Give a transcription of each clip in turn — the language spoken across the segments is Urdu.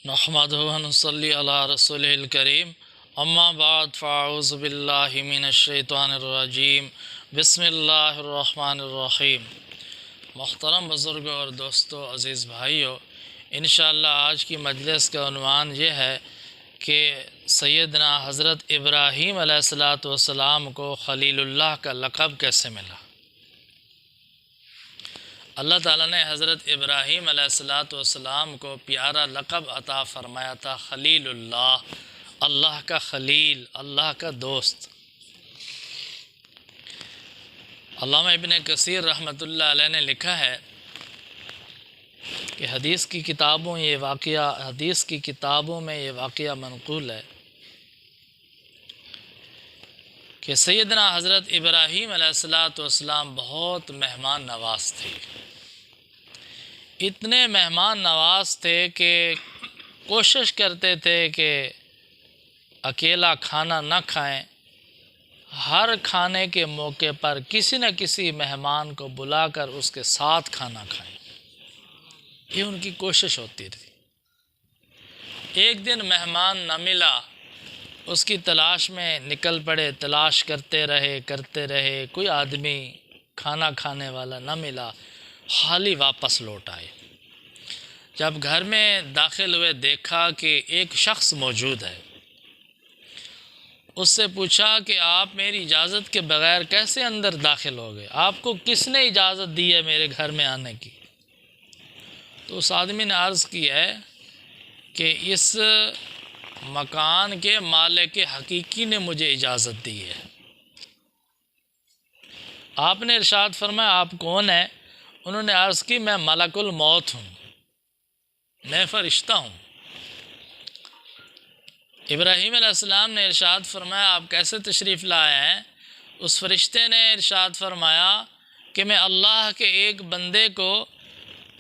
نحمدہ و نصلی علی رسولہ الکریم اما بعد فاعوذ باللہ من الشیطان الرجیم بسم اللہ الرحمن الرحیم۔ محترم بزرگوں اور دوستوں، عزیز بھائیوں، انشاءاللہ آج کی مجلس کا عنوان یہ ہے کہ سیدنا حضرت ابراہیم علیہ السلام کو خلیل اللہ کا لقب کیسے ملا۔ اللہ تعالیٰ نے حضرت ابراہیم علیہ السلام کو پیارا لقب عطا فرمایا تھا، خلیل اللہ، اللہ کا خلیل، اللہ کا دوست۔ علامہ ابن کثیر رحمۃ اللہ علیہ نے لکھا ہے کہ حدیث کی کتابوں میں یہ واقعہ منقول ہے کہ سیدنا حضرت ابراہیم علیہ السلام بہت مہمان نواز تھے۔ اتنے مہمان نواز تھے کہ کوشش کرتے تھے کہ اکیلا کھانا نہ کھائیں، ہر کھانے کے موقع پر کسی نہ کسی مہمان کو بلا کر اس کے ساتھ کھانا کھائیں، یہ ان کی کوشش ہوتی تھی۔ ایک دن مہمان نہ ملا، اس کی تلاش میں نکل پڑے، تلاش کرتے رہے، کوئی آدمی کھانا کھانے والا نہ ملا، خالی واپس لوٹ آئے۔ جب گھر میں داخل ہوئے دیکھا کہ ایک شخص موجود ہے، اس سے پوچھا کہ آپ میری اجازت کے بغیر کیسے اندر داخل ہو گئے؟ آپ کو کس نے اجازت دی ہے میرے گھر میں آنے کی؟ تو اس آدمی نے عرض کی ہے کہ اس مکان کے مالک حقیقی نے مجھے اجازت دی ہے۔ آپ نے ارشاد فرمایا آپ کون ہیں؟ انہوں نے عرض کی میں ملک الموت ہوں، میں فرشتہ ہوں۔ ابراہیم علیہ السلام نے ارشاد فرمایا آپ کیسے تشریف لائے ہیں؟ اس فرشتے نے ارشاد فرمایا کہ میں اللہ کے ایک بندے کو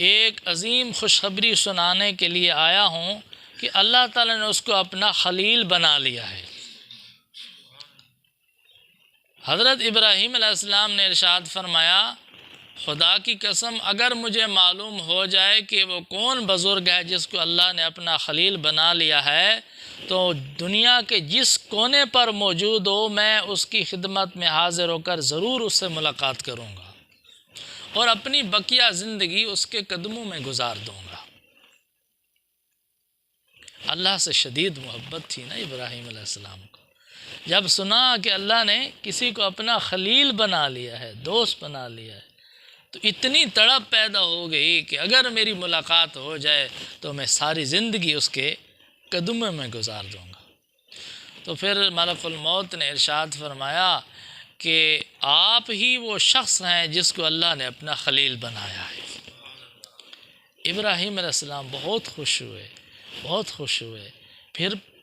ایک عظیم خوشخبری سنانے کے لیے آیا ہوں کہ اللہ تعالیٰ نے اس کو اپنا خلیل بنا لیا ہے۔ حضرت ابراہیم علیہ السلام نے ارشاد فرمایا خدا کی قسم اگر مجھے معلوم ہو جائے کہ وہ کون بزرگ ہے جس کو اللہ نے اپنا خلیل بنا لیا ہے تو دنیا کے جس کونے پر موجود ہو میں اس کی خدمت میں حاضر ہو کر ضرور اس سے ملاقات کروں گا اور اپنی بقیہ زندگی اس کے قدموں میں گزار دوں گا۔ اللہ سے شدید محبت تھی نا ابراہیم علیہ السلام کو۔ جب سنا کہ اللہ نے کسی کو اپنا خلیل بنا لیا ہے، دوست بنا لیا ہے، تو اتنی تڑپ پیدا ہو گئی کہ اگر میری ملاقات ہو جائے تو میں ساری زندگی اس کے قدموں میں گزار دوں گا۔ تو پھر ملک الموت نے ارشاد فرمایا کہ آپ ہی وہ شخص ہیں جس کو اللہ نے اپنا خلیل بنایا ہے۔ ابراہیم علیہ السلام بہت خوش ہوئے،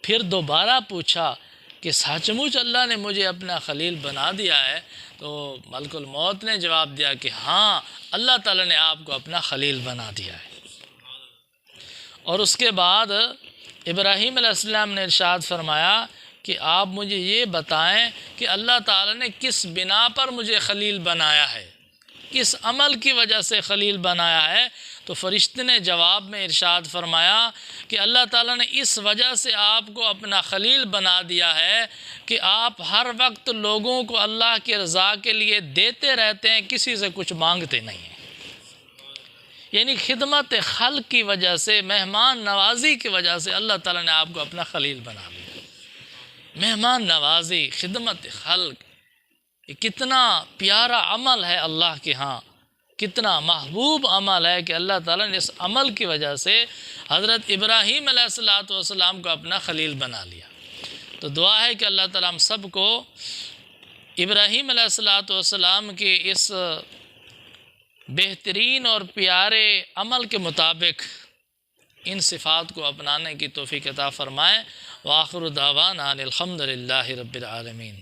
پھر دوبارہ پوچھا کہ سچ مچ اللہ نے مجھے اپنا خلیل بنا دیا ہے؟ تو ملک الموت نے جواب دیا کہ ہاں اللہ تعالیٰ نے آپ کو اپنا خلیل بنا دیا ہے۔ اور اس کے بعد ابراہیم علیہ السلام نے ارشاد فرمایا کہ آپ مجھے یہ بتائیں کہ اللہ تعالیٰ نے کس بنا پر مجھے خلیل بنایا ہے، کس عمل کی وجہ سے خلیل بنایا ہے؟ تو فرشتے نے جواب میں ارشاد فرمایا کہ اللہ تعالیٰ نے اس وجہ سے آپ کو اپنا خلیل بنا دیا ہے کہ آپ ہر وقت لوگوں کو اللہ کی رضا کے لیے دیتے رہتے ہیں، کسی سے کچھ مانگتے نہیں ہیں۔ یعنی خدمت خلق کی وجہ سے، مہمان نوازی کی وجہ سے اللہ تعالیٰ نے آپ کو اپنا خلیل بنا لیا۔ مہمان نوازی، خدمت خلق، یہ کتنا پیارا عمل ہے اللہ کے ہاں، کتنا محبوب عمل ہے کہ اللہ تعالیٰ نے اس عمل کی وجہ سے حضرت ابراہیم علیہ السلام کو اپنا خلیل بنا لیا۔ تو دعا ہے کہ اللہ تعالیٰ ہم سب کو ابراہیم علیہ السلام کی اس بہترین اور پیارے عمل کے مطابق ان صفات کو اپنانے کی توفیق عطا فرمائے۔ وآخر دعوانا الحمد للہ رب العالمین۔